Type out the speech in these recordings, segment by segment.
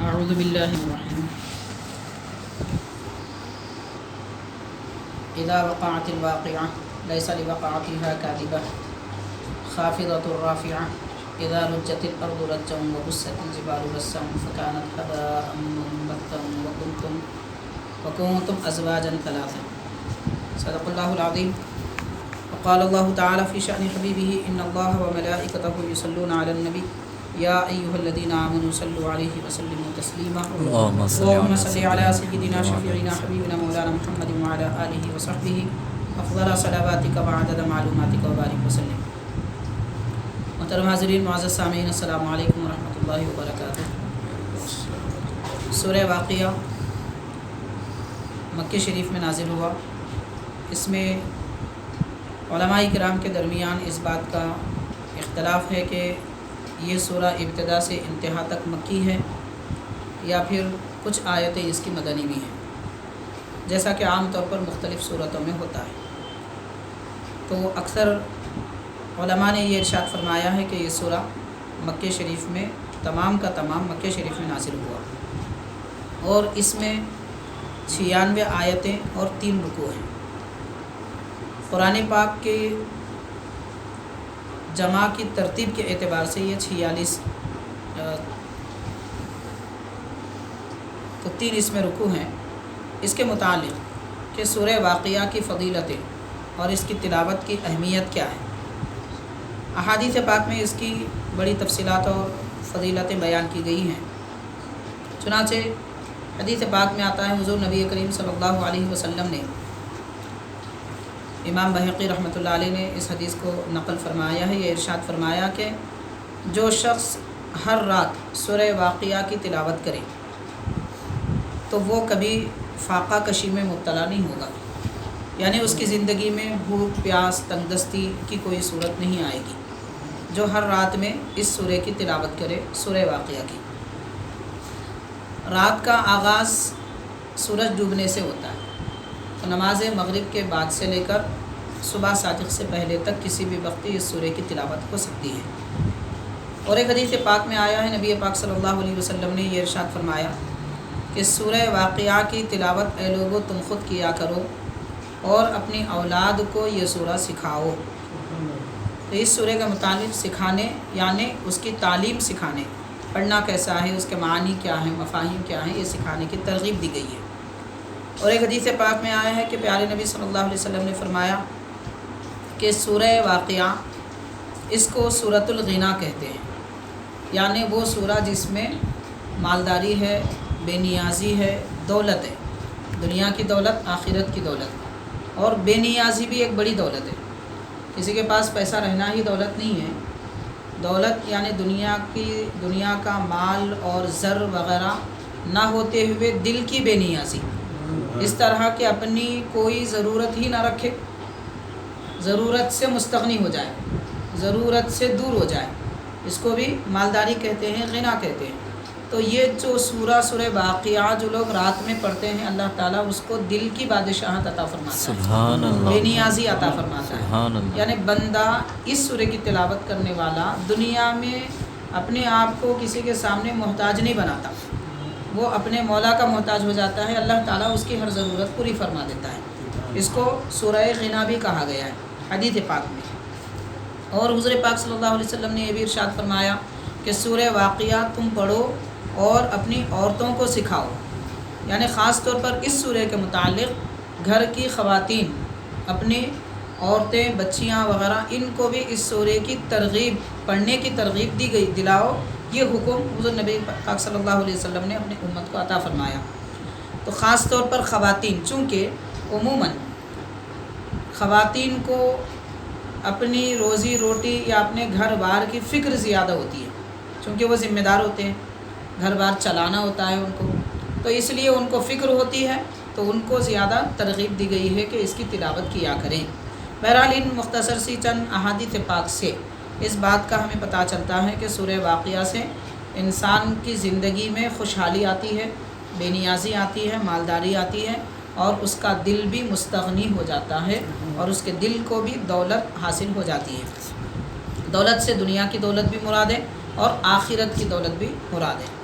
اعوذ باللہ من الرحیم اذا وقعت الواقعہ لیس لوقعتها کاذبہ خافضۃ رافعہ اذا رجت الارض رجا وبست الجبال بسا فكانت هباء منبثا وكنتم ازواجا ثلاثا صدق اللہ العظیم. وقال اللہ تعالی فی شأن حبیبہ ان اللہ وملائکتہ یصلون علی النبی یا ایھا الذین آمنوا صلوا علیہ وسلموا تسلیما. اللهم صل علی سیدنا شفیعنا حبیبنا مولانا محمد وعلی آلہ وصحبہ افضل صلواتک وعدد معلوماتک وبارک وسلم. محترم حاضرین، معزز سامعین، السلام علیکم ورحمۃ اللہ وبرکاتہ. سورہ واقعہ مکہ شریف میں نازل ہوا. اس میں علماء کرام کے درمیان اس بات کا اختلاف ہے کہ یہ سورہ ابتدا سے انتہا تک مکی ہے یا پھر کچھ آیتیں اس کی مدنی بھی ہیں، جیسا کہ عام طور پر مختلف صورتوں میں ہوتا ہے. تو اکثر علماء نے یہ ارشاد فرمایا ہے کہ یہ سورہ مکہ شریف میں تمام کا تمام مکہ شریف میں نازل ہوا اور اس میں 96 آیتیں اور 3 رکوع ہیں. قرآن پاک کے جمع کی ترتیب کے اعتبار سے یہ 46 تو 3 اس میں رکوع ہیں. اس کے متعلق کہ سورہ واقعہ کی فضیلتیں اور اس کی تلاوت کی اہمیت کیا ہے، احادیث پاک میں اس کی بڑی تفصیلات اور فضیلتیں بیان کی گئی ہیں. چنانچہ حدیث پاک میں آتا ہے حضور نبی کریم صلی اللہ علیہ وسلم نے، امام بہقی رحمۃ اللہ علیہ نے اس حدیث کو نقل فرمایا ہے. یہ ارشاد فرمایا کہ جو شخص ہر رات سورہ واقعہ کی تلاوت کرے تو وہ کبھی فاقہ کشی میں مبتلا نہیں ہوگا، یعنی اس کی زندگی میں بھوک پیاس تنگ دستی کی کوئی صورت نہیں آئے گی جو ہر رات میں اس سورہ کی تلاوت کرے. سورہ واقعہ کی رات کا آغاز سورج ڈوبنے سے ہوتا ہے، تو نماز مغرب کے بعد سے لے کر صبح صادق سے پہلے تک کسی بھی وقت اس سورہ کی تلاوت ہو سکتی ہے. اور ایک حدیث پاک میں آیا ہے، نبی پاک صلی اللہ علیہ وسلم نے یہ ارشاد فرمایا کہ سورہ واقعہ کی تلاوت اے لوگو تم خود کیا کرو اور اپنی اولاد کو یہ سورہ سکھاؤ. تو اس سورہ کے متعلق سکھانے یعنی اس کی تعلیم سکھانے، پڑھنا کیسا ہے، اس کے معنی کیا ہیں، مفاہیم کیا ہیں، یہ سکھانے کی ترغیب دی گئی ہے. اور ایک حدیث پاک میں آیا ہے کہ پیارے نبی صلی اللہ علیہ وسلم نے فرمایا کہ سورہ واقعہ اس کو سورۃ الغنا کہتے ہیں، یعنی وہ سورہ جس میں مالداری ہے، بے نیازی ہے، دولت ہے، دنیا کی دولت، آخرت کی دولت. اور بے نیازی بھی ایک بڑی دولت ہے. کسی کے پاس پیسہ رہنا ہی دولت نہیں ہے. دولت یعنی دنیا کا مال اور زر وغیرہ نہ ہوتے ہوئے دل کی بے نیازی، اس طرح کہ اپنی کوئی ضرورت ہی نہ رکھے، ضرورت سے مستغنی ہو جائے، ضرورت سے دور ہو جائے، اس کو بھی مالداری کہتے ہیں، غنا کہتے ہیں. تو یہ جو سورہ واقعہ جو لوگ رات میں پڑھتے ہیں، اللہ تعالیٰ اس کو دل کی بادشاہت عطا فرماتا ہے، بے نیازی عطا فرماتا ہے. یعنی بندہ اس سورہ کی تلاوت کرنے والا دنیا میں اپنے آپ کو کسی کے سامنے محتاج نہیں بناتا، وہ اپنے مولا کا محتاج ہو جاتا ہے. اللہ تعالیٰ اس کی ہر ضرورت پوری فرما دیتا ہے. اس کو سورہ غنا بھی کہا گیا ہے حدیث پاک میں. اور حضور پاک صلی اللہ علیہ وسلم نے یہ بھی ارشاد فرمایا کہ سورہ واقعہ تم پڑھو اور اپنی عورتوں کو سکھاؤ. یعنی خاص طور پر اس سورہ کے متعلق گھر کی خواتین، اپنی عورتیں، بچیاں وغیرہ، ان کو بھی اس سورہ کی ترغیب، پڑھنے کی ترغیب دی گئی، دلاؤ. یہ حکم حضور نبی پاک صلی اللہ علیہ وسلم نے اپنی امت کو عطا فرمایا. تو خاص طور پر خواتین، چونکہ عموماً خواتین کو اپنی روزی روٹی یا اپنے گھر بار کی فکر زیادہ ہوتی ہے، چونکہ وہ ذمہ دار ہوتے ہیں، گھر بار چلانا ہوتا ہے ان کو، تو اس لیے ان کو فکر ہوتی ہے، تو ان کو زیادہ ترغیب دی گئی ہے کہ اس کی تلاوت کیا کریں. بہرحال ان مختصر سی چند احادیث پاک سے اس بات کا ہمیں پتہ چلتا ہے کہ سورہ واقعہ سے انسان کی زندگی میں خوشحالی آتی ہے، بے نیازی آتی ہے، مالداری آتی ہے، اور اس کا دل بھی مستغنی ہو جاتا ہے، اور اس کے دل کو بھی دولت حاصل ہو جاتی ہے. دولت سے دنیا کی دولت بھی مراد ہے اور آخرت کی دولت بھی مراد ہے.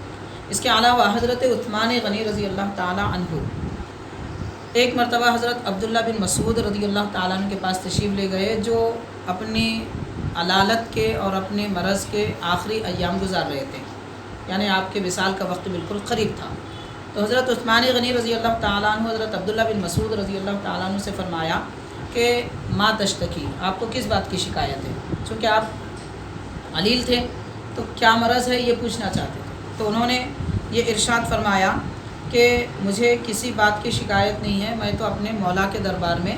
اس کے علاوہ حضرت عثمان غنی رضی اللہ تعالیٰ عنہ ایک مرتبہ حضرت عبداللہ بن مسعود رضی اللہ تعالیٰ عنہ کے پاس تشریف لے گئے، جو اپنی علالت کے اور اپنے مرض کے آخری ایام گزار رہے تھے، یعنی آپ کے وصال کا وقت بالکل قریب تھا۔ تو حضرت عثمان غنی رضی اللہ تعالیٰ عنہ حضرت عبداللہ بن مسعود رضی اللہ تعالیٰ عنہ سے فرمایا کہ ما تشتکی، آپ کو کس بات کی شکایت ہے؟ چونکہ آپ علیل تھے تو کیا مرض ہے یہ پوچھنا چاہتے تھے۔ تو انہوں نے یہ ارشاد فرمایا کہ مجھے کسی بات کی شکایت نہیں ہے، میں تو اپنے مولا کے دربار میں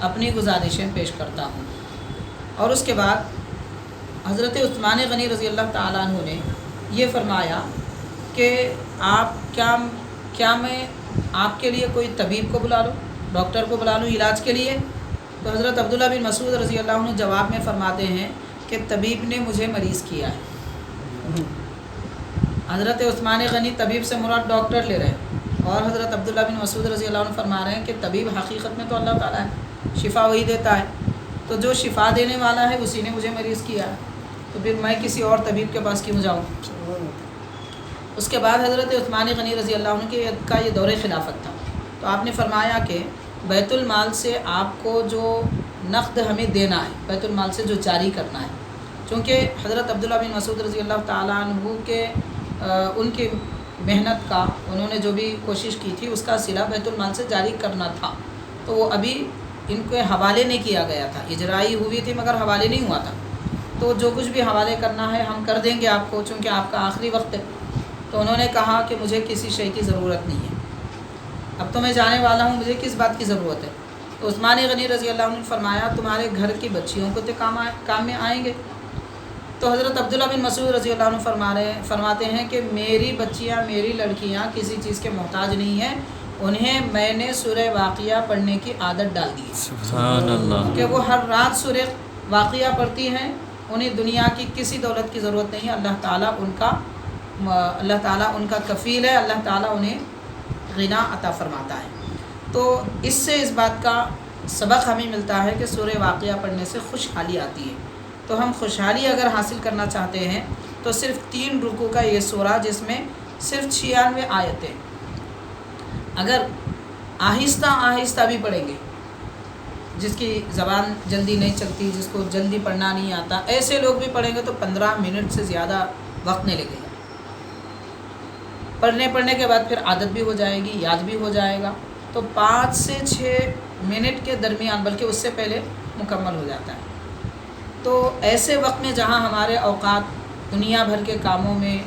اپنی گزارشیں پیش کرتا ہوں۔ اور اس کے بعد حضرت عثمان غنی رضی اللہ تعالیٰ عنہ نے یہ فرمایا کہ آپ کیا میں آپ کے لیے کوئی طبیب کو بلا لوں، ڈاکٹر کو بلا لوں علاج کے لیے؟ تو حضرت عبداللہ بن مسعود رضی اللہ عنہ جواب میں فرماتے ہیں کہ طبیب نے مجھے مریض کیا ہے۔ حضرت عثمان غنی طبیب سے مراد ڈاکٹر لے رہے ہیں، اور حضرت عبداللہ بن مسعود رضی اللہ عنہ فرما رہے ہیں کہ طبیب حقیقت میں تو اللہ تعالیٰ ہے، شفا وہی دیتا ہے، تو جو شفا دینے والا ہے اسی نے مجھے مریض کیا ہے، تو پھر میں کسی اور طبیب کے پاس کیوں جاؤں؟ اس کے بعد حضرت عثمان غنی رضی اللہ عنہ کا یہ دور خلافت تھا، تو آپ نے فرمایا کہ بیت المال سے آپ کو جو نقد ہمیں دینا ہے، بیت المال سے جو جاری کرنا ہے، چونکہ حضرت عبداللہ بن مسعود رضی اللہ تعالیٰ عنہ کے ان کی محنت کا، انہوں نے جو بھی کوشش کی تھی اس کا صلہ بیت المال سے جاری کرنا تھا، تو وہ ابھی ان کے حوالے نہیں کیا گیا تھا، اجرائی ہوئی تھی مگر حوالے نہیں ہوا تھا، تو جو کچھ بھی حوالے کرنا ہے ہم کر دیں گے آپ کو، چونکہ آپ کا آخری وقت ہے۔ تو انہوں نے کہا کہ مجھے کسی شے کی ضرورت نہیں ہے، اب تو میں جانے والا ہوں، مجھے کس بات کی ضرورت ہے؟ تو عثمان غنی رضی اللہ عنہ نے فرمایا تمہارے گھر کی بچیوں کو تو کام میں آئیں گے؟ تو حضرت عبداللہ بن مسعود رضی اللہ عنہ فرماتے ہیں کہ میری بچیاں، میری لڑکیاں کسی چیز کے محتاج نہیں ہیں، انہیں میں نے سورہ واقعہ پڑھنے کی عادت ڈال دی ہے، سبحان اللہ، کہ وہ ہر رات سورہ واقعہ پڑھتی ہیں، انہیں دنیا کی کسی دولت کی ضرورت نہیں ہے، اللہ تعالیٰ ان کا کفیل ہے، اللہ تعالیٰ انہیں غنا عطا فرماتا ہے۔ تو اس سے اس بات کا سبق ہمیں ملتا ہے کہ سورہ واقعہ پڑھنے سے خوشحالی آتی ہے، تو ہم خوشحالی اگر حاصل کرنا چاہتے ہیں تو صرف 3 رکوع کا یہ سورہ، جس میں صرف 96 آیتیں، اگر آہستہ آہستہ بھی پڑھیں گے، جس کی زبان جلدی نہیں چلتی، جس کو جلدی پڑھنا نہیں آتا، ایسے لوگ بھی پڑھیں گے تو 15 منٹ سے زیادہ وقت نہیں لگے گا، پڑھنے کے بعد پھر عادت بھی ہو جائے گی، یاد بھی ہو جائے گا، تو 5 سے 6 منٹ کے درمیان، بلکہ اس سے پہلے مکمل ہو جاتا ہے۔ تو ایسے وقت میں جہاں ہمارے اوقات دنیا بھر کے کاموں میں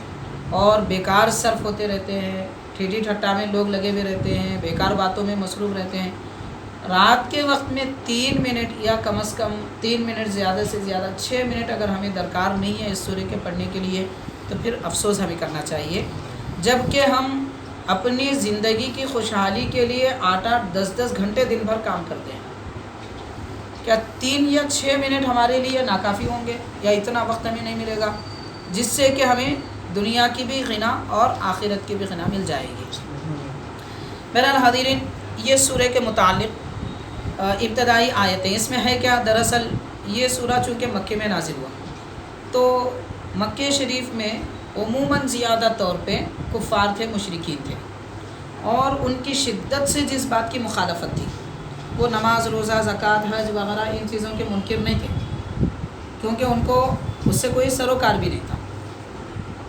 اور بیکار صرف ہوتے رہتے ہیں، ٹھیٹھی ٹھٹا میں لوگ لگے ہوئے رہتے ہیں، بیکار باتوں میں مصروف رہتے ہیں، رات کے وقت میں 3 منٹ یا کم از کم 3 منٹ، زیادہ سے زیادہ 6 منٹ اگر ہمیں درکار نہیں ہے اس سورے کے پڑھنے کے لیے، تو پھر افسوس ہمیں کرنا چاہیے، جبکہ ہم اپنی زندگی کی خوشحالی کے لیے 8-8 10-10 گھنٹے دن بھر کام کرتے ہیں، کیا 3 یا 6 منٹ ہمارے لیے ناکافی ہوں گے؟ یا اتنا وقت ہمیں نہیں ملے گا جس سے کہ ہمیں دنیا کی بھی غنا اور آخرت کی بھی غنا مل جائے گی؟ بہرحال حاضرین، یہ سورہ کے متعلق ابتدائی آیتیں، اس میں ہے کیا؟ دراصل یہ سورہ چونکہ مکے میں نازل ہوا، تو مکہ شریف میں عموماً زیادہ طور پہ کفار تھے، مشرکین تھے، اور ان کی شدت سے جس بات کی مخالفت تھی، وہ نماز، روزہ، زکوٰۃ، حج وغیرہ ان چیزوں کے منکر نہیں تھے، کیونکہ ان کو اس سے کوئی سروکار بھی نہیں تھا،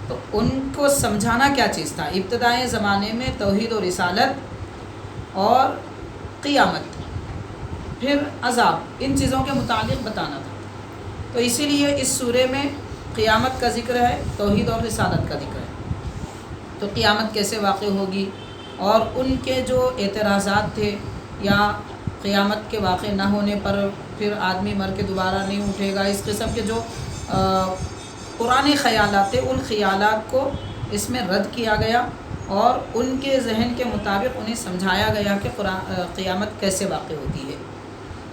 تو ان کو سمجھانا کیا چیز تھا؟ ابتدائی زمانے میں توحید و رسالت اور قیامت، پھر عذاب، ان چیزوں کے متعلق بتانا تھا، تو اسی لیے اس سورے میں قیامت کا ذکر ہے، توحید اور رسالت کا ذکر ہے، تو قیامت کیسے واقع ہوگی، اور ان کے جو اعتراضات تھے، یا قیامت کے واقع نہ ہونے پر پھر آدمی مر کے دوبارہ نہیں اٹھے گا، اس قسم کے جو پرانے خیالات تھے، ان خیالات کو اس میں رد کیا گیا، اور ان کے ذہن کے مطابق انہیں سمجھایا گیا کہ قیامت کیسے واقع ہوتی ہے۔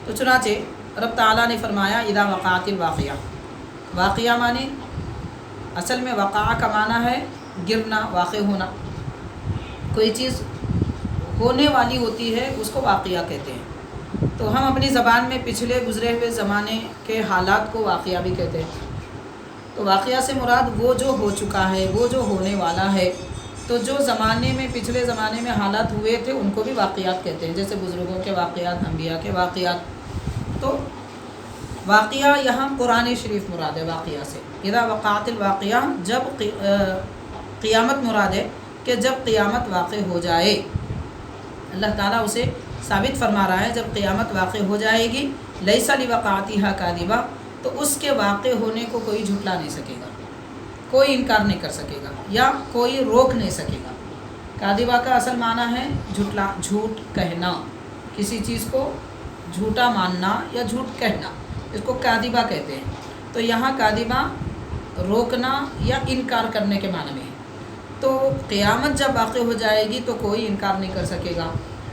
تو چنانچہ رب تعالیٰ نے فرمایا اذا وقعت الواقعہ، واقعہ معنی، اصل میں وقع کا معنی ہے گرنا، واقع ہونا، کوئی چیز ہونے والی ہوتی ہے اس کو واقعہ کہتے ہیں، تو ہم اپنی زبان میں پچھلے گزرے ہوئے زمانے کے حالات کو واقعہ بھی کہتے ہیں، تو واقعہ سے مراد وہ جو ہو چکا ہے، وہ جو ہونے والا ہے، تو جو زمانے میں پچھلے زمانے میں حالات ہوئے تھے ان کو بھی واقعات کہتے ہیں، جیسے بزرگوں کے واقعات، انبیاء کے واقعات۔ تو واقعہ یہاں قرآن شریف مراد ہے واقعہ سے، اذا وقعت الواقعہ، جب قیامت مراد ہے کہ جب قیامت واقع ہو جائے۔ اللہ تعالیٰ اسے ثابت فرما رہا ہے جب قیامت واقع ہو جائے گی، لیس لوقعتها کاذبہ، تو اس کے واقع ہونے کو کوئی جھٹلا نہیں سکے گا، کوئی انکار نہیں کر سکے گا یا کوئی روک نہیں سکے گا۔ کاذبہ کا اصل معنی ہے جھٹلا، جھوٹ کہنا، کسی چیز کو جھوٹا ماننا یا جھوٹ کہنا، اس کو کاذبہ کہتے ہیں۔ تو یہاں کاذبہ روکنا یا انکار کرنے کے معنی میں ہے۔ تو قیامت جب واقع ہو جائے گی تو کوئی انکار نہیں کر سکے گا،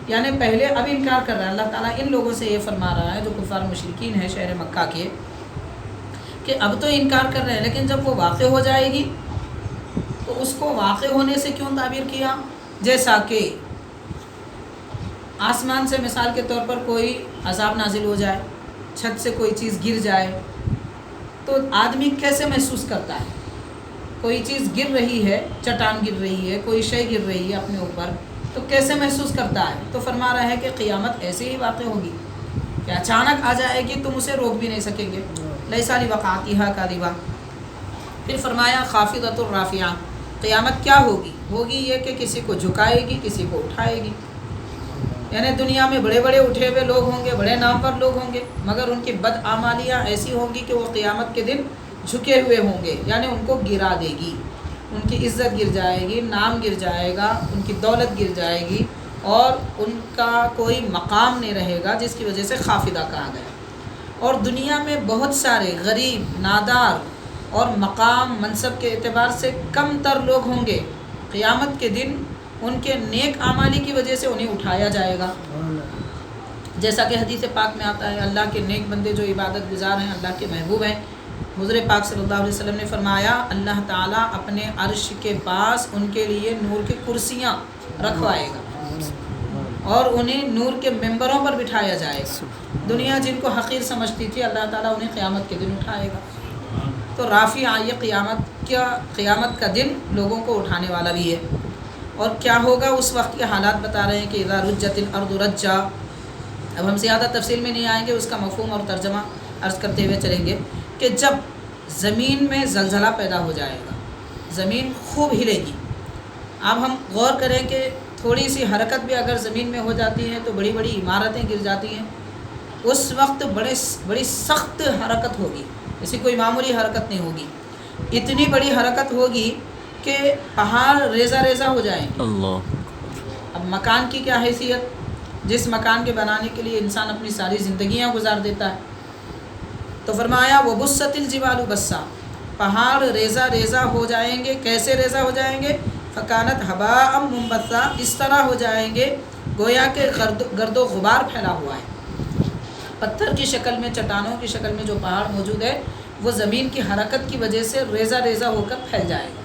یعنی پہلے اب انکار کر رہا ہے اللہ تعالیٰ، ان لوگوں سے یہ فرما رہا ہے جو کفار مشرکین ہیں شہر مکہ کے، کہ اب تو انکار کر رہے ہیں لیکن جب وہ واقع ہو جائے گی تو اس کو واقع ہونے سے کیوں تعبیر کیا؟ جیسا کہ آسمان سے مثال کے طور پر کوئی عذاب نازل ہو جائے، چھت سے کوئی چیز گر جائے تو آدمی کیسے محسوس کرتا ہے؟ کوئی چیز گر رہی ہے، چٹان گر رہی ہے، کوئی شے گر رہی ہے اپنے اوپر، تو کیسے محسوس کرتا ہے؟ تو فرما رہا ہے کہ قیامت ایسے ہی واقع ہوگی کہ اچانک آ جائے گی، تم اسے روک بھی نہیں سکیں گے، لیس لوقعتها کاذبہ۔ پھر فرمایا خافضۃ الرافعہ، قیامت کیا ہوگی؟ ہوگی یہ کہ کسی کو جھکائے گی، کسی کو اٹھائے گی۔ یعنی دنیا میں بڑے بڑے اٹھے ہوئے لوگ ہوں گے، بڑے نام پر لوگ ہوں گے، مگر ان کی بدعمالیاں ایسی ہوں گی کہ وہ قیامت کے دن جھکے ہوئے ہوں گے، یعنی ان کو گرا دے گی، ان کی عزت گر جائے گی، نام گر جائے گا، ان کی دولت گر جائے گی، اور ان کا کوئی مقام نہیں رہے گا، جس کی وجہ سے خافضہ کہا گیا۔ اور دنیا میں بہت سارے غریب، نادار اور مقام منصب کے اعتبار سے کم تر لوگ ہوں گے، قیامت کے دن ان کے نیک اعمالی کی وجہ سے انہیں اٹھایا جائے گا، جیسا کہ حدیث پاک میں آتا ہے اللہ کے نیک بندے جو عبادت گزار ہیں، اللہ کے محبوب ہیں، حضور پاک صلی اللہ علیہ وسلم نے فرمایا اللہ تعالیٰ اپنے عرش کے پاس ان کے لیے نور کی کرسیاں رکھوائے گا اور انہیں نور کے ممبروں پر بٹھایا جائے گا۔ دنیا جن کو حقیر سمجھتی تھی اللہ تعالیٰ انہیں قیامت کے دن اٹھائے گا۔ تو رافع یہ قیامت کا دن لوگوں کو اٹھانے والا بھی ہے۔ اور کیا ہوگا اس وقت کے حالات بتا رہے ہیں کہ اذا رجت الارض رجا۔ اب ہم زیادہ تفصیل میں نہیں آئیں گے، اس کا مفہوم اور ترجمہ عرض کرتے ہوئے چلیں گے کہ جب زمین میں زلزلہ پیدا ہو جائے گا، زمین خوب ہلے گی۔ اب ہم غور کریں کہ تھوڑی سی حرکت بھی اگر زمین میں ہو جاتی ہے تو بڑی بڑی عمارتیں گر جاتی ہیں، اس وقت بڑی سخت حرکت ہوگی، ایسی کوئی معمولی حرکت نہیں ہوگی، اتنی بڑی حرکت ہوگی کہ پہاڑ ریزہ ریزہ ہو جائیں گے۔ اب مکان کی کیا حیثیت، جس مکان کے بنانے کے لیے انسان اپنی ساری زندگیاں گزار دیتا ہے۔ تو فرمایا وبست الجبال بسا، پہاڑ ریزہ ریزہ ہو جائیں گے۔ کیسے ریزہ ہو جائیں گے؟ فکانت ہباء منبثا، اس طرح ہو جائیں گے گویا کہ گرد و غبار پھیلا ہوا ہے۔ پتھر کی شکل میں، چٹانوں کی شکل میں جو پہاڑ موجود ہے وہ زمین کی حرکت کی وجہ سے ریزہ ریزہ ہو کر پھیل جائے گا،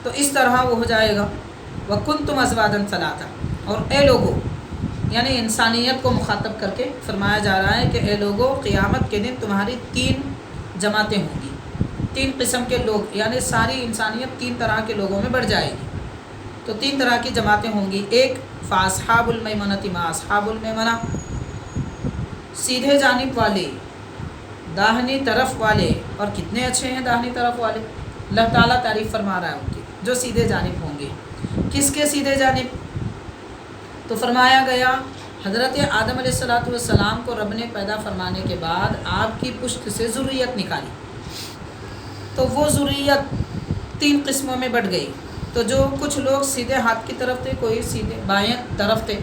تو اس طرح وہ ہو جائے گا۔ وَكُنْتُمْ أَزْوَاجًا ثَلَاثًا، اور اے لوگو، یعنی انسانیت کو مخاطب کر کے فرمایا جا رہا ہے کہ اے لوگو قیامت کے دن تمہاری 3 جماعتیں ہوں گی، 3 قسم کے لوگ، یعنی ساری انسانیت 3 طرح کے لوگوں میں بڑھ جائے گی۔ تو 3 طرح کی جماعتیں ہوں گی۔ ایک فَأَصْحَابُ الْمَيْمَنَةِ مَا أَصْحَابُ الْمَيْمَنَةِ، سیدھے جانب والے، داہنی طرف والے، اور کتنے اچھے ہیں داہنی طرف والے، اللہ تعالیٰ تعریف فرما رہا ہے ان کی، جو سیدھے جانب ہوں گے۔ کس کے سیدھے جانب؟ تو فرمایا گیا حضرت آدم علیہ السلام کو رب نے پیدا فرمانے کے بعد آپ کی پشت سے ذریت نکالی، تو وہ ذریت 3 قسموں میں بٹ گئی۔ تو جو کچھ لوگ سیدھے ہاتھ کی طرف تھے، کوئی سیدھے بائیں طرف تھے،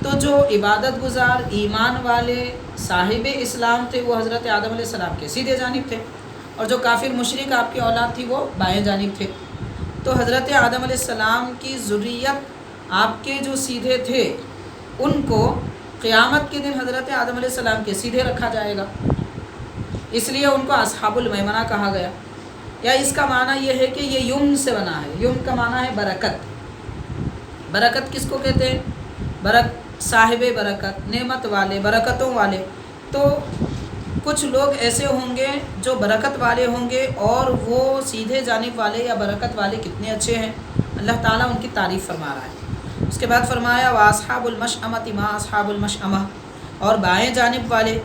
تو جو عبادت گزار، ایمان والے، صاحب اسلام تھے وہ حضرت آدم علیہ السلام کے سیدھے جانب تھے، اور جو کافر مشرک آپ کی اولاد تھی وہ بائیں جانب تھے۔ تو حضرت آدم علیہ السلام کی ذریت آپ کے جو سیدھے تھے ان کو قیامت کے دن حضرت آدم علیہ السلام کے سیدھے رکھا جائے گا، اس لیے ان کو اصحاب المیمنہ کہا گیا۔ یا اس کا معنی یہ ہے کہ یہ یمن سے بنا ہے، یمن کا معنی ہے برکت۔ برکت کس کو کہتے ہیں؟ صاحب برکت، نعمت والے، برکتوں والے۔ تو کچھ لوگ ایسے ہوں گے جو برکت والے ہوں گے، اور وہ سیدھے جانب والے یا برکت والے کتنے اچھے ہیں، اللہ تعالیٰ ان کی تعریف فرما رہا ہے۔ اس کے بعد فرمایا واصحاب المشأمۃ ما اصحاب المشأمہ، اور بائیں جانب والے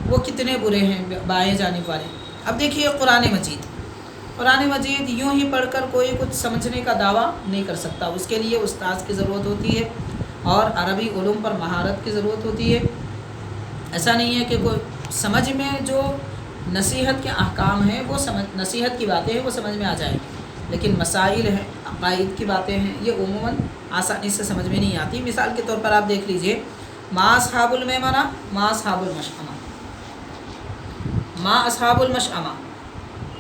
وہ کتنے برے ہیں بائیں جانب والے۔ اب دیکھیے قرآن مجید یوں ہی پڑھ کر کوئی کچھ سمجھنے کا دعویٰ نہیں کر سکتا، اس کے لیے استاذ کی ضرورت ہوتی ہے اور عربی علوم پر مہارت کی ضرورت ہوتی ہے۔ ایسا نہیں ہے کہ کوئی سمجھ میں جو نصیحت کے احکام ہیں وہ نصیحت کی باتیں ہیں وہ سمجھ میں آ جائیں، لیکن مسائل ہیں، عقائد کی باتیں ہیں، یہ عموماً آسانی سے سمجھ میں نہیں آتی۔ مثال کے طور پر آپ دیکھ لیجئے ما اصحاب المیمنہ ما اصحاب المشأمہ، ما اصحاب المشأمہ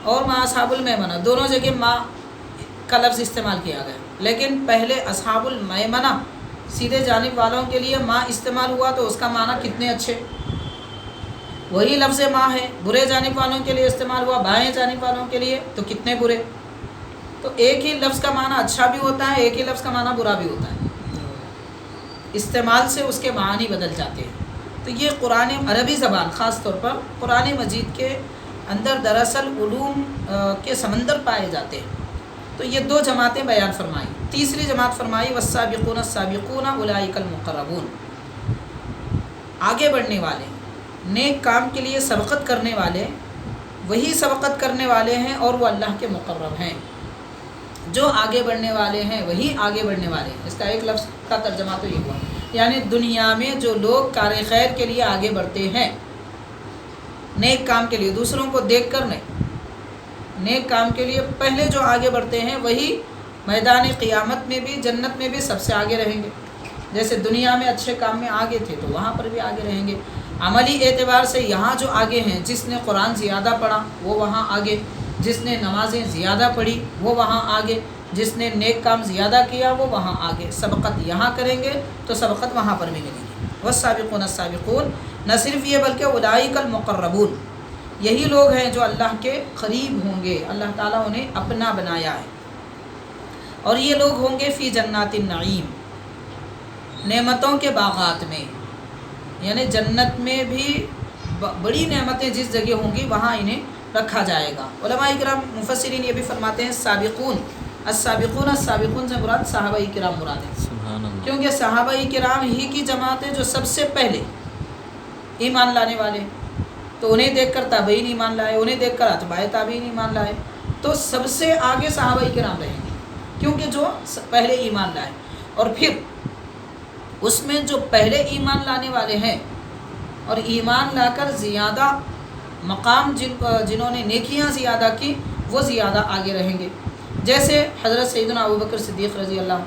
اور ما اصحاب المیمنہ دونوں جگہ ما کا لفظ استعمال کیا گیا، لیکن پہلے اصحاب المیمنہ سیدھے جانب والوں کے لیے ما استعمال ہوا تو اس کا معنی کتنے اچھے، وہی لفظ ما ہے برے جانب والوں کے لیے استعمال ہوا بائیں جانب والوں کے لیے تو کتنے برے۔ تو ایک ہی لفظ کا معنی اچھا بھی ہوتا ہے، ایک ہی لفظ کا معنی برا بھی ہوتا ہے، استعمال سے اس کے معنی بدل جاتے ہیں۔ تو یہ قرآن عربی زبان خاص طور پر قرآن مجید کے اندر دراصل علوم کے سمندر پائے جاتے ہیں۔ تو یہ دو جماعتیں بیان فرمائی۔ تیسری جماعت فرمائی والسابقون السابقون اولئک المقربون، آگے بڑھنے والے، نیک کام کے لیے سبقت کرنے والے، وہی سبقت کرنے والے ہیں اور وہ اللہ کے مقرب ہیں۔ جو آگے بڑھنے والے ہیں وہی آگے بڑھنے والے ہیں، اس کا ایک لفظ کا ترجمہ تو یہ ہوا، یعنی دنیا میں جو لوگ کار خیر کے لیے آگے بڑھتے ہیں، نیک کام کے لیے، دوسروں کو دیکھ کر نہیں، نیک کام کے لیے پہلے جو آگے بڑھتے ہیں وہی میدان قیامت میں بھی جنت میں بھی سب سے آگے رہیں گے۔ جیسے دنیا میں اچھے کام میں آگے تھے تو وہاں پر بھی آگے رہیں گے۔ عملی اعتبار سے یہاں جو آگے ہیں، جس نے قرآن زیادہ پڑھا وہ وہاں آگے، جس نے نمازیں زیادہ پڑھی وہ وہاں آگے، جس نے نیک کام زیادہ کیا وہ وہاں آگے۔ سبقت یہاں کریں گے تو سبقت وہاں پر بھی ملے گی۔ والسابقون السابقون، نہ صرف یہ بلکہ اولئک المقربون، یہی لوگ ہیں جو اللہ کے قریب ہوں گے، اللہ تعالیٰ انہیں اپنا بنایا ہے، اور یہ لوگ ہوں گے فی جنات النعیم، نعمتوں کے باغات میں، یعنی جنت میں بھی بڑی نعمتیں جس جگہ ہوں گی وہاں انہیں رکھا جائے گا۔ علماء کرام مفسرین یہ بھی فرماتے ہیں سابقون السابقون، السابقون سے مراد صحابہ کرام مراد ہے، سبحان اللہ، کیونکہ صحابہ کرام ہی کی جماعت ہے جو سب سے پہلے ایمان لانے والے، تو انہیں دیکھ کر تابعین ایمان لائے، انہیں دیکھ کر اتباع تابعین ایمان لائے، تو سب سے آگے صحابہ کرام رہیں گے کیونکہ جو پہلے ایمان لائے، اور پھر اس میں جو پہلے ایمان لانے والے ہیں اور ایمان لا کر زیادہ مقام جنہوں نے نیکیاں زیادہ کی وہ زیادہ آگے رہیں گے، جیسے حضرت سیدنا ابوبکر صدیق رضی اللہ،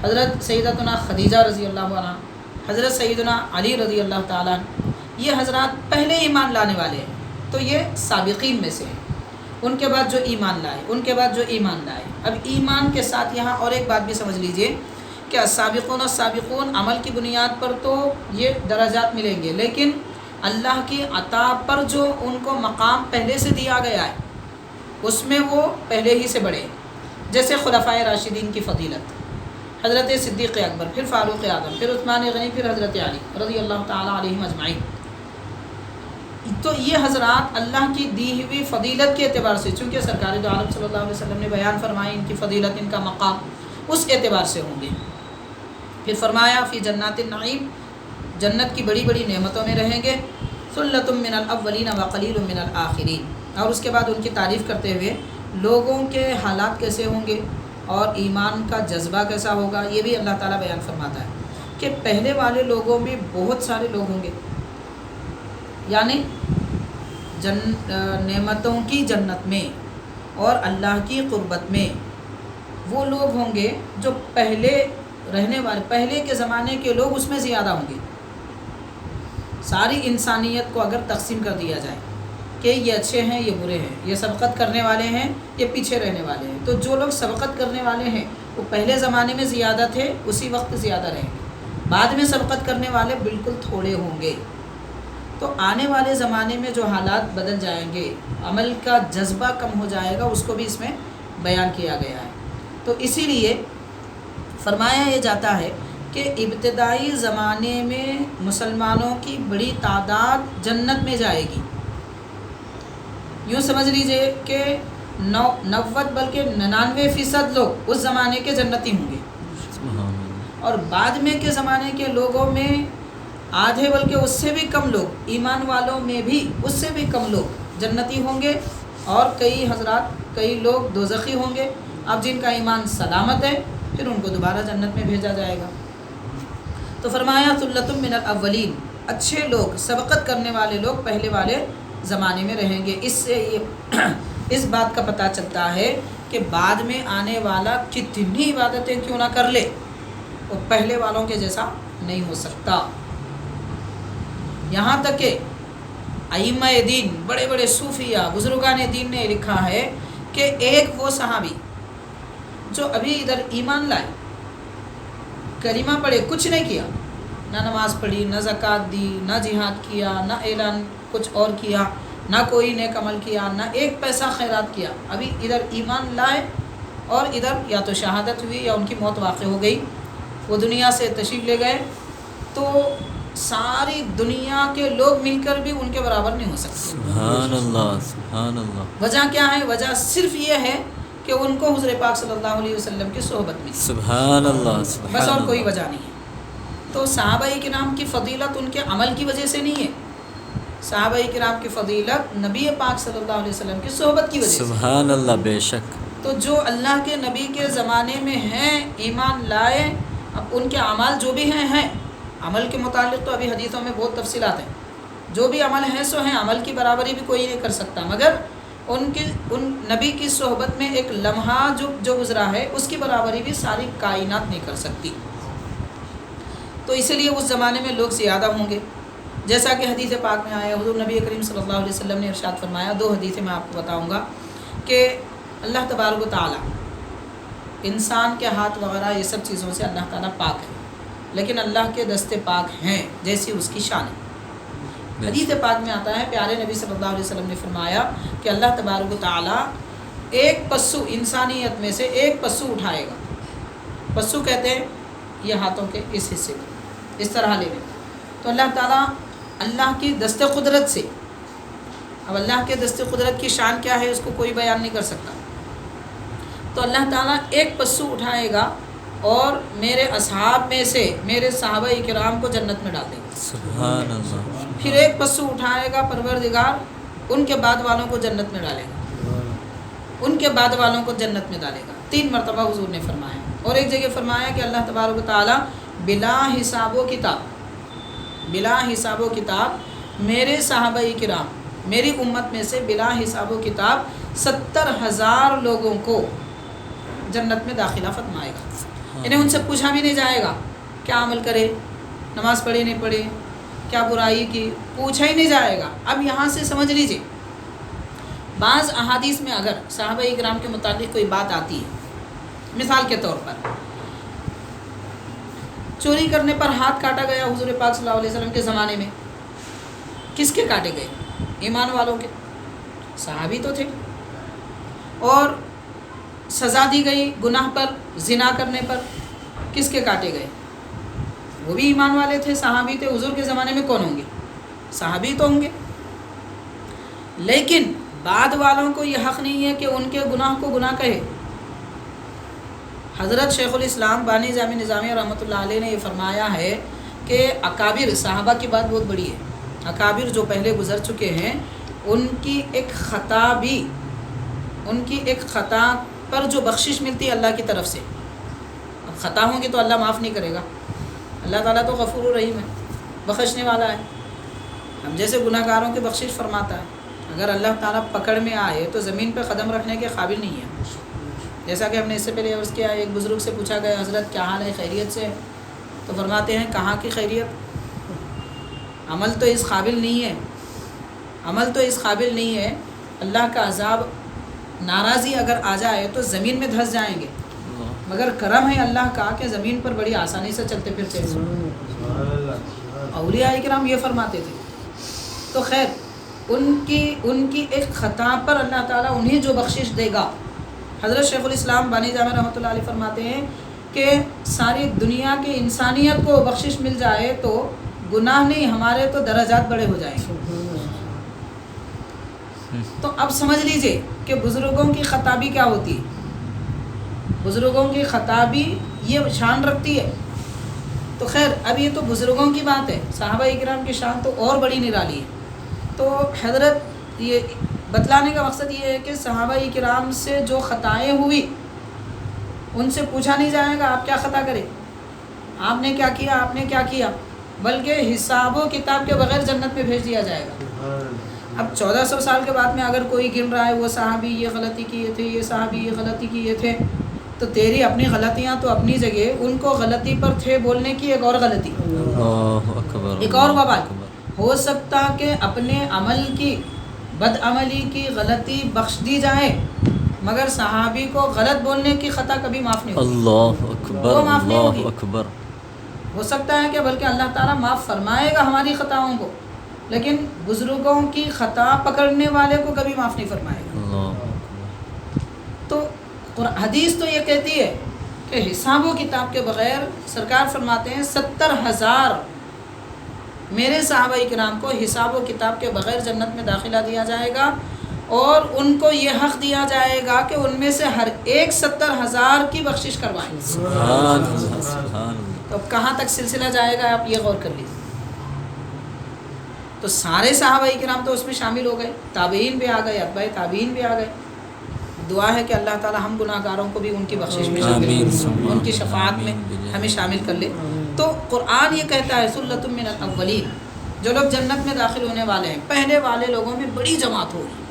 حضرت سیدتنا خدیجہ رضی اللہ عنہ، حضرت سیدنا علی رضی اللہ تعالیٰ عنہ، یہ حضرات پہلے ایمان لانے والے ہیں، تو یہ سابقین میں سے ہیں۔ ان کے بعد جو ایمان لائے، ان کے بعد جو ایمان لائے۔ اب ایمان کے ساتھ یہاں اور ایک بات بھی سمجھ لیجئے کہ السابقون السابقون عمل کی بنیاد پر تو یہ درجات ملیں گے، لیکن اللہ کی عطا پر جو ان کو مقام پہلے سے دیا گیا ہے اس میں وہ پہلے ہی سے بڑھے، جیسے خلفائے راشدین کی فضیلت، حضرت صدیق اکبر، پھر فاروق اعظم، پھر عثمان غنی، پھر حضرت علی رضی اللہ تعالیٰ علیہم اجمعین۔ تو یہ حضرات اللہ کی دی ہوئی فضیلت کے اعتبار سے، چونکہ سرکار دو عالم صلی اللہ علیہ وسلم نے بیان فرمائی ان کی فضیلت، ان کا مقام، اس اعتبار سے ہوں گے۔ پھر فرمایا فی جنات النعیم، جنت کی بڑی بڑی نعمتوں میں رہیں گے، ثلۃ من الاولین وقلیل من الآخرین، اور اس کے بعد ان کی تعریف کرتے ہوئے لوگوں کے حالات کیسے ہوں گے اور ایمان کا جذبہ کیسا ہوگا، یہ بھی اللہ تعالیٰ بیان فرماتا ہے کہ پہلے والے لوگوں میں بہت سارے لوگ ہوں گے، یعنی نعمتوں کی جنت میں اور اللہ کی قربت میں وہ لوگ ہوں گے جو پہلے رہنے والے، پہلے کے زمانے کے لوگ اس میں زیادہ ہوں گے۔ ساری انسانیت کو اگر تقسیم کر دیا جائے کہ یہ اچھے ہیں یہ برے ہیں، یہ سبقت کرنے والے ہیں یہ پیچھے رہنے والے ہیں، تو جو لوگ سبقت کرنے والے ہیں وہ پہلے زمانے میں زیادہ تھے، اسی وقت زیادہ رہیں گے، بعد میں سبقت کرنے والے بالکل تھوڑے ہوں گے۔ تو آنے والے زمانے میں جو حالات بدل جائیں گے، عمل کا جذبہ کم ہو جائے گا، اس کو بھی اس میں بیان کیا گیا ہے۔ تو اسی لیے فرمایا یہ جاتا ہے کہ ابتدائی زمانے میں مسلمانوں کی بڑی تعداد جنت میں جائے گی۔ یوں سمجھ لیجئے کہ 90 بلکہ 99% لوگ اس زمانے کے جنتی ہوں گے، اور بعد میں کے زمانے کے لوگوں میں آدھے بلکہ اس سے بھی کم لوگ، ایمان والوں میں بھی اس سے بھی کم لوگ جنتی ہوں گے، اور کئی لوگ دوزخی ہوں گے۔ اب جن کا ایمان سلامت ہے پھر ان کو دوبارہ جنت میں بھیجا جائے گا۔ تو فرمایا ثلۃ من الاولین، اچھے لوگ، سبقت کرنے والے لوگ پہلے والے زمانے میں رہیں گے۔ اس سے اس بات کا پتہ چلتا ہے کہ بعد میں آنے والا کتنی عبادتیں کیوں نہ کر لے، وہ پہلے والوں کے جیسا نہیں ہو سکتا۔ یہاں تک کہ ائمہ دین، بڑے بڑے صوفیہ، بزرگان دین نے لکھا ہے کہ ایک وہ صحابی جو ابھی ادھر ایمان لائے، کلمہ پڑھے، کچھ نہیں کیا، نہ نماز پڑھی، نہ زکوٰۃ دی، نہ جہاد کیا، نہ اعلان کچھ اور کیا، نہ کوئی نیک عمل کیا، نہ ایک پیسہ خیرات کیا، ابھی ادھر ایمان لائے اور ادھر یا تو شہادت ہوئی یا ان کی موت واقع ہو گئی، وہ دنیا سے تشریف لے گئے، تو ساری دنیا کے لوگ مل کر بھی ان کے برابر نہیں ہو سکتے۔ سبحان اللہ، سبحان اللہ۔ وجہ کیا ہے؟ وجہ صرف یہ ہے کہ ان کو حضور پاک صلی اللہ علیہ وسلم کی صحبت ملی، سبحان اللہ، سبحان بس اور کوئی اللہ۔ وجہ نہیں ہے۔ تو صحابہ کرام کی فضیلت ان کے عمل کی وجہ سے نہیں ہے، صحابہ کرام کی فضیلت نبی پاک صلی اللہ علیہ وسلم کی صحبت کی وجہ سے۔ سبحان اللہ، بے شک۔ تو جو اللہ کے نبی کے زمانے میں ہیں، ایمان لائے، اب ان کے اعمال جو بھی ہیں عمل کے متعلق تو ابھی حدیثوں میں بہت تفصیلات ہیں، جو بھی عمل ہیں سو ہیں، عمل کی برابری بھی کوئی نہیں کر سکتا، مگر ان نبی کی صحبت میں ایک لمحہ جو گزرا ہے اس کی برابری بھی ساری کائنات نہیں کر سکتی۔ تو اسی لیے اس زمانے میں لوگ زیادہ ہوں گے، جیسا کہ حدیث پاک میں آیا، حضور نبی کریم صلی اللہ علیہ وسلم نے ارشاد فرمایا، 2 حدیثیں میں آپ کو بتاؤں گا، کہ اللہ تبارک و تعالی انسان کے ہاتھ وغیرہ یہ سب چیزوں سے اللہ تعالیٰ پاک ہے، لیکن اللہ کے دستے پاک ہیں جیسی اس کی شان ہے۔ حدیث پاک میں آتا ہے، پیارے نبی صلی اللہ علیہ وسلم نے فرمایا کہ اللہ تبارک و تعالیٰ ایک پسو انسانیت میں سے ایک پسو اٹھائے گا، پسو کہتے ہیں یہ ہاتھوں کے اس حصے کو اس طرح لے لیں، تو اللہ تعالیٰ اللہ کی دست قدرت سے، اب اللہ کے دست قدرت کی شان کیا ہے اس کو کوئی بیان نہیں کر سکتا، تو اللہ تعالیٰ ایک پسو اٹھائے گا اور میرے اصحاب میں سے میرے صحابہ کرام کو جنت میں ڈال دے گا، سبحان اللہ۔ پھر ایک پسو اٹھائے گا پروردگار ان کے بعد والوں کو جنت میں ڈالے گا، ان کے بعد والوں کو جنت میں ڈالے گا، 3 مرتبہ حضور نے فرمایا۔ اور ایک جگہ فرمایا کہ اللہ تبارک و تعالیٰ بلا حساب و کتاب میرے صحابہ کرام، میری امت میں سے بلا حساب و کتاب 70,000 لوگوں کو جنت میں داخلہ فرمائے گا، انہیں ان سے پوچھا بھی نہیں جائے گا کیا عمل کرے، نماز پڑھے نہیں پڑھے، کیا برائی کی، پوچھا ہی نہیں جائے گا۔ اب یہاں سے سمجھ لیجئے، بعض احادیث میں اگر صحابہ کرام کے متعلق کوئی بات آتی ہے، مثال کے طور پر چوری کرنے پر ہاتھ کاٹا گیا حضور پاک صلی اللہ علیہ وسلم کے زمانے میں، کس کے کاٹے گئے؟ ایمان والوں کے، صحابی تو تھے، اور سزا دی گئی گناہ پر، زنا کرنے پر، کس کے کاٹے گئے؟ وہ بھی ایمان والے تھے، صحابی تھے، حضور کے زمانے میں کون ہوں گے؟ صحابی تو ہوں گے، لیکن بعد والوں کو یہ حق نہیں ہے کہ ان کے گناہ کو گناہ کہے۔ حضرت شیخ الاسلام بانی جامع نظامیہ رحمۃ اللہ علیہ نے یہ فرمایا ہے کہ اکابر، صحابہ کی بات بہت بڑی ہے، اکابر جو پہلے گزر چکے ہیں ان کی ایک خطا پر جو بخشش ملتی ہے اللہ کی طرف سے، اب خطا ہوں گی تو اللہ معاف نہیں کرے گا، اللہ تعالیٰ تو غفور الرحیم ہے، بخشنے والا ہے، ہم جیسے گناہ گاروں کی بخشش فرماتا ہے۔ اگر اللہ تعالیٰ پکڑ میں آئے تو زمین پہ قدم رکھنے کے قابل نہیں ہے، جیسا کہ ہم نے اس سے پہلے عرض کیا، ایک بزرگ سے پوچھا گیا حضرت کیا حال ہے، خیریت سے؟ تو فرماتے ہیں کہاں کی خیریت، عمل تو اس قابل نہیں ہے، اللہ کا عذاب، ناراضی اگر آ جائے تو زمین میں دھس جائیں گے، مگر کرم ہے اللہ کا کہ زمین پر بڑی آسانی سے چلتے پھرتے ہیں۔ اولیاء کرام یہ فرماتے تھے۔ تو خیر ان کی ایک خطا پر اللہ تعالیٰ انہیں جو بخشش دے گا، حضرت شیخ الاسلام بانی جامع رحمۃ اللہ علیہ فرماتے ہیں کہ ساری دنیا کی انسانیت کو بخشش مل جائے تو گناہ نہیں، ہمارے تو درجات بڑے ہو جائیں گے۔ تو اب سمجھ لیجئے کہ بزرگوں کی خطا بھی کیا ہوتی ہے، بزرگوں کی خطا بھی یہ شان رکھتی ہے۔ تو خیر اب یہ تو بزرگوں کی بات ہے، صحابہ کرام کی شان تو اور بڑی نرالی ہے۔ تو حضرت یہ بتلانے کا مقصد یہ ہے کہ صحابہ کرام سے جو خطائیں ہوئی ان سے پوچھا نہیں جائے گا آپ کیا خطا کرے، آپ نے کیا کیا، آپ نے کیا کیا، بلکہ حساب و کتاب کے بغیر جنت میں بھیج دیا جائے گا۔ اب 1400 سال کے بعد میں اگر کوئی گن رہا ہے وہ صحابی یہ غلطی کیے تھے، یہ صحابی یہ غلطی کیے تھے، تو تیری اپنی غلطیاں تو اپنی جگہ، ان کو غلطی پر تھے بولنے کی ایک اور غلطی، اللہ اکبر، ایک اور وبال۔ اکبر۔ ہو سکتا کہ اپنے عمل کی بد عملی کی غلطی بخش دی جائے، مگر صحابی کو غلط بولنے کی خطا کبھی معاف نہیں ہوگی، اللہ اکبر، وہ معاف نہیں اللہ ہوگی۔ اکبر۔ ہو سکتا ہے کہ بلکہ اللہ تعالیٰ معاف فرمائے گا ہماری خطاؤں کو، لیکن بزرگوں کی خطا پکڑنے والے کو کبھی معاف نہیں فرمائے گا۔ اللہ اکبر۔ تو حدیث تو یہ کہتی ہے کہ حساب و کتاب کے بغیر سرکار فرماتے ہیں 70,000 میرے صحابہ کرام کو حساب و کتاب کے بغیر جنت میں داخلہ دیا جائے گا، اور ان کو یہ حق دیا جائے گا کہ ان میں سے ہر ایک 70,000 کی بخشش کروائیں۔ سبحان اللہ، سبحان اللہ۔ تو اب کہاں تک سلسلہ جائے گا آپ یہ غور کر لیجیے۔ تو سارے صحابہ کرام تو اس میں شامل ہو گئے، تابعین بھی آ گئے، اتباع تابعین بھی آ گئے۔ دعا ہے کہ اللہ تعالی ہم گناہ گاروں کو بھی ان کی بخشش میں شامل کرے، ان کی شفاعت میں ہمیں شامل کر لے۔ تو قرآن یہ کہتا ہے ثلۃ من الاولین، جو لوگ جنت میں داخل ہونے والے ہیں پہلے والے لوگوں میں بڑی جماعت ہوگی،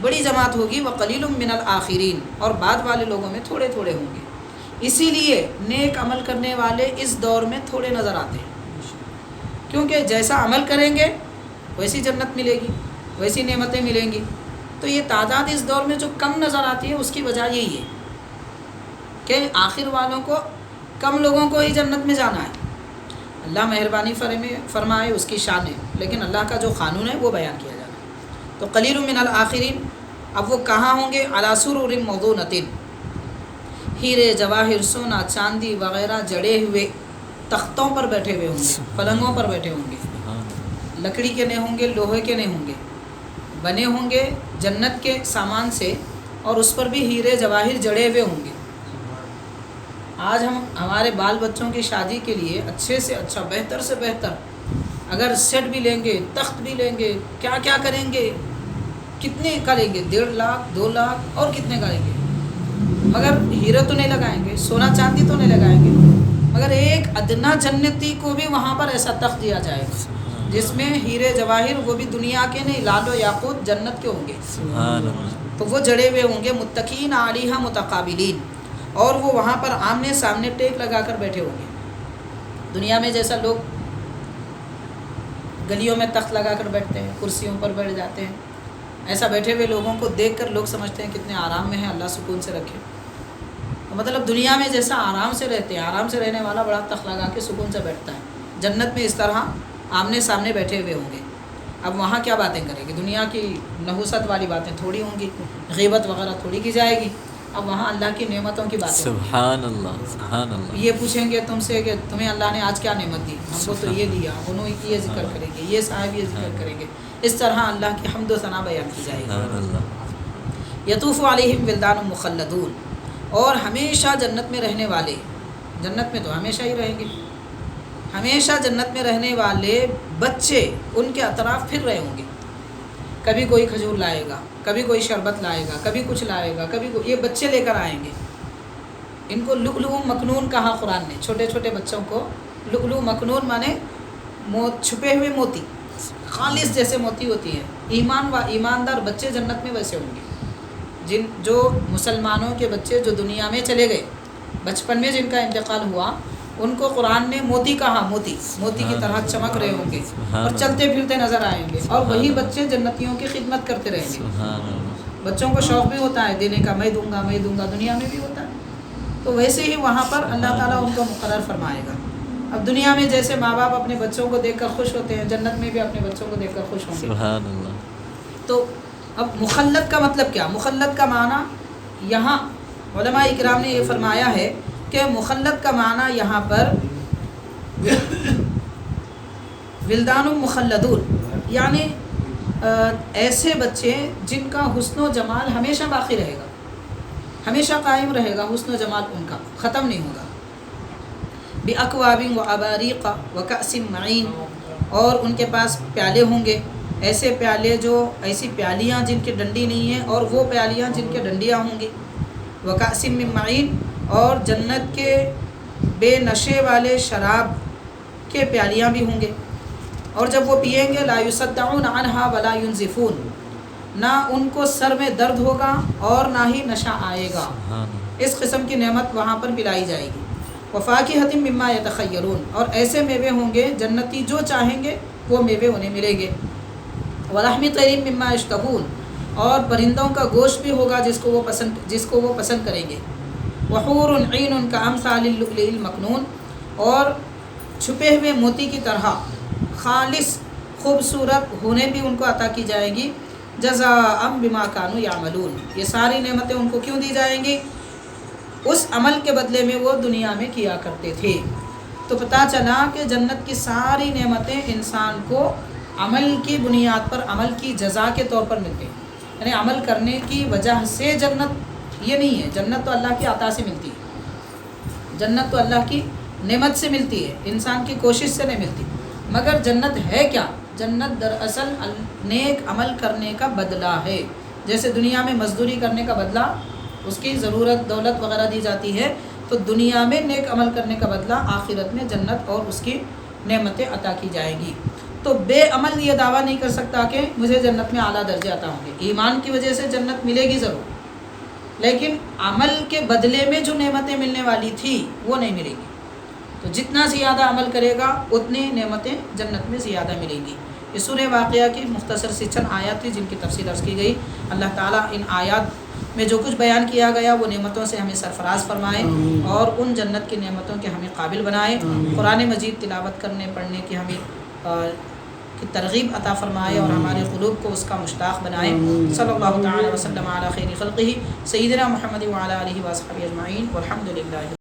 بڑی جماعت ہوگی، وقلیل من الآخرین، اور بعد والے لوگوں میں تھوڑے تھوڑے ہوں گے۔ اسی لیے نیک عمل کرنے والے اس دور میں تھوڑے نظر آتے ہیں، کیونکہ جیسا عمل کریں گے ویسی جنت ملے گی، ویسی نعمتیں ملیں گی۔ تو یہ تعداد اس دور میں جو کم نظر آتی ہے اس کی وجہ یہی ہے کہ آخر والوں کو، کم لوگوں کو ہی جنت میں جانا ہے۔ اللہ مہربانی فرمائے، اس کی شان ہے، لیکن اللہ کا جو قانون ہے وہ بیان کیا جانا ہے۔ تو قلیل من الآخرین، اب وہ کہاں ہوں گے؟ علی سرر موضونۃ، ہیرے جواہر سونا چاندی وغیرہ جڑے ہوئے تختوں پر بیٹھے ہوئے ہوں گے، پلنگوں پر بیٹھے ہوں گے، لکڑی کے نہیں ہوں گے، لوہے کے نہیں ہوں گے، بنے ہوں گے جنت کے سامان سے، اور اس پر بھی ہیرے جواہر جڑے ہوئے ہوں گے۔ آج ہم ہمارے بال بچوں کی شادی کے لیے اچھے سے اچھا، بہتر سے بہتر اگر سیٹ بھی لیں گے، تخت بھی لیں گے، کیا کیا کریں گے، کتنے کا لیں گے، 1.5 لاکھ 2 لاکھ اور کتنے کا لیں گے، مگر ہیرے تو نہیں لگائیں گے، سونا چاندی تو نہیں لگائیں گے، مگر ایک ادنا جنتی کو بھی وہاں پر ایسا تخت دیا جائے گا جس میں ہیرے جواہر، وہ بھی دنیا کے نہیں، لال و یاقوت جنت کے ہوں گے، سبحان اللہ۔ تو وہ جڑے ہوئے ہوں گے، متقین علیہا متقابلین، اور وہ وہاں پر آمنے سامنے ٹیک لگا کر بیٹھے ہوں گے۔ دنیا میں جیسا لوگ گلیوں میں تخت لگا کر بیٹھتے ہیں، کرسیوں پر بیٹھ جاتے ہیں، ایسا بیٹھے ہوئے لوگوں کو دیکھ کر لوگ سمجھتے ہیں کتنے آرام میں ہیں، اللہ سکون سے رکھے۔ مطلب دنیا میں جیسا آرام سے رہتے ہیں، آرام سے رہنے والا بڑا تخت لگا کے سکون سے بیٹھتا ہے، جنت میں اس طرح آمنے سامنے بیٹھے ہوئے ہوں گے۔ اب وہاں کیا باتیں کریں گے؟ دنیا کی نحوست والی باتیں تھوڑی ہوں گی، غیبت وغیرہ تھوڑی کی جائے گی۔ اب وہاں اللہ کی نعمتوں کی باتیں ہوں گی۔ سبحان اللہ، سبحان اللہ۔ یہ پوچھیں گے تم سے کہ تمہیں اللہ نے آج کیا نعمت دی، ہم کو تو یہ دیا، انہوں یہ ذکر کریں گے، یہ صاحب یہ ذکر کریں گے، اس طرح اللہ کی حمد و ثنا بیان کی جائے سبحان گی۔ اللہ۔ یطوف علیہم ولدان مخلدون، اور ہمیشہ جنت میں رہنے والے، جنت میں تو ہمیشہ ہی رہیں گے، ہمیشہ جنت میں رہنے والے بچے ان کے اطراف پھر رہے ہوں گے، کبھی کوئی کھجور لائے گا، کبھی کوئی شربت لائے گا، کبھی کچھ لائے گا، کبھی یہ بچے لے کر آئیں گے۔ ان کو لؤلؤ مکنون کہا قرآن نے، چھوٹے چھوٹے بچوں کو لؤلؤ مکنون مانے چھپے ہوئے موتی، خالص جیسے موتی ہوتی ہے۔ ایماندار بچے جنت میں ویسے ہوں گے، جو مسلمانوں کے بچے جو دنیا میں چلے گئے، بچپن میں جن کا انتقال ہوا، ان کو قرآن نے موتی کہا، موتی کی طرح چمک رہے ہوں گے اور چلتے پھرتے نظر آئیں گے، اور وہی بچے جنتیوں کی خدمت کرتے رہیں گے۔ بچوں کو شوق بھی ہوتا ہے دینے کا، میں دوں گا، دنیا میں بھی ہوتا ہے، تو ویسے ہی وہاں پر اللہ تعالیٰ ان کو مقرر فرمائے گا۔ اب دنیا میں جیسے ماں باپ اپنے بچوں کو دیکھ کر خوش ہوتے ہیں، جنت میں بھی اپنے بچوں کو دیکھ کر خوش ہوں گے۔ سبحان اللہ۔ تو اب مخلد کا مطلب کیا؟ مخلد کا معنی یہاں علماء اکرام نے یہ فرمایا ہے کہ مخلد کا معنی یہاں پر ولدان مخلدون، یعنی ایسے بچے جن کا حسن و جمال ہمیشہ باقی رہے گا، ہمیشہ قائم رہے گا، حسن و جمال ان کا ختم نہیں ہوگا۔ بِأَكْوَابٍ وَأَبَارِيقَ وَكَأْسٍ مَعِينٍ، اور ان کے پاس پیالے ہوں گے، ایسے پیالے جو ایسی پیالیاں جن کی ڈنڈی نہیں ہے، اور وہ پیالیاں جن کے ڈنڈیاں ہوں گی۔ وَكَأْسٍ مِّن مَعِينٍ، اور جنت کے بے نشے والے شراب کے پیالیاں بھی ہوں گے، اور جب وہ پئیں گے لا يُصَدَّعُونَ عَنْهَا وَلَا يُنزِفُونَ، نہ ان کو سر میں درد ہوگا اور نہ ہی نشہ آئے گا۔ اس قسم کی نعمت وہاں پر پلائی جائے گی۔ وَفَاكِهَةٍ مِّمَّا يَتَخَيَّرُونَ، اور ایسے میوے ہوں گے جنتی جو چاہیں گے وہ میوے انہیں ملیں گے۔ وَلَحْمِ طَيْرٍ مِّمَّا يَشْتَهُونَ، اور پرندوں کا گوشت بھی ہوگا جس کو وہ پسند کریں گے۔ وَحُورٌ عِينٌ كَأَمْثَالِ اللُّؤْلُؤِ الْمَكْنُونِ، اور چھپے ہوئے موتی کی طرح خالص خوبصورت ہونے بھی ان کو عطا کی جائے گی۔ جزاء بما كانوا يعملون، یہ ساری نعمتیں ان کو کیوں دی جائیں گی؟ اس عمل کے بدلے میں وہ دنیا میں کیا کرتے تھے۔ تو پتہ چلا کہ جنت کی ساری نعمتیں انسان کو عمل کی بنیاد پر، عمل کی جزا کے طور پر ملتے ہیں، یعنی عمل کرنے کی وجہ سے جنت یہ نہیں ہے، جنت تو اللہ کی عطا سے ملتی ہے، جنت تو اللہ کی نعمت سے ملتی ہے، انسان کی کوشش سے نہیں ملتی۔ مگر جنت ہے کیا؟ جنت دراصل نیک عمل کرنے کا بدلہ ہے۔ جیسے دنیا میں مزدوری کرنے کا بدلہ اس کی ضرورت دولت وغیرہ دی جاتی ہے، تو دنیا میں نیک عمل کرنے کا بدلہ آخرت میں جنت اور اس کی نعمتیں عطا کی جائیں گی۔ تو بے عمل یہ دعویٰ نہیں کر سکتا کہ مجھے جنت میں اعلیٰ درجے عطا ہوں گے۔ ایمان کی وجہ سے جنت ملے گی ضرور، لیکن عمل کے بدلے میں جو نعمتیں ملنے والی تھی وہ نہیں ملے گی۔ تو جتنا زیادہ عمل کرے گا اتنی نعمتیں جنت میں زیادہ ملیں گی۔ یہ سورہ واقعہ کی مختصر سی چند آیات تھی جن کی تفصیل عرض کی گئی۔ اللہ تعالیٰ ان آیات میں جو کچھ بیان کیا گیا وہ نعمتوں سے ہمیں سرفراز فرمائے اور ان جنت کی نعمتوں کے ہمیں قابل بنائے۔ قرآن مجید تلاوت کرنے پڑھنے کی ہمیں کی ترغیب عطا فرمائے اور ہمارے قلوب کو اس کا مشتاق بنائے۔ صلی اللہ تعالی وسلم علی خیر خلقہ سیدنا محمد وعلی آلہ وصحبہ اجمعین والحمد للہ۔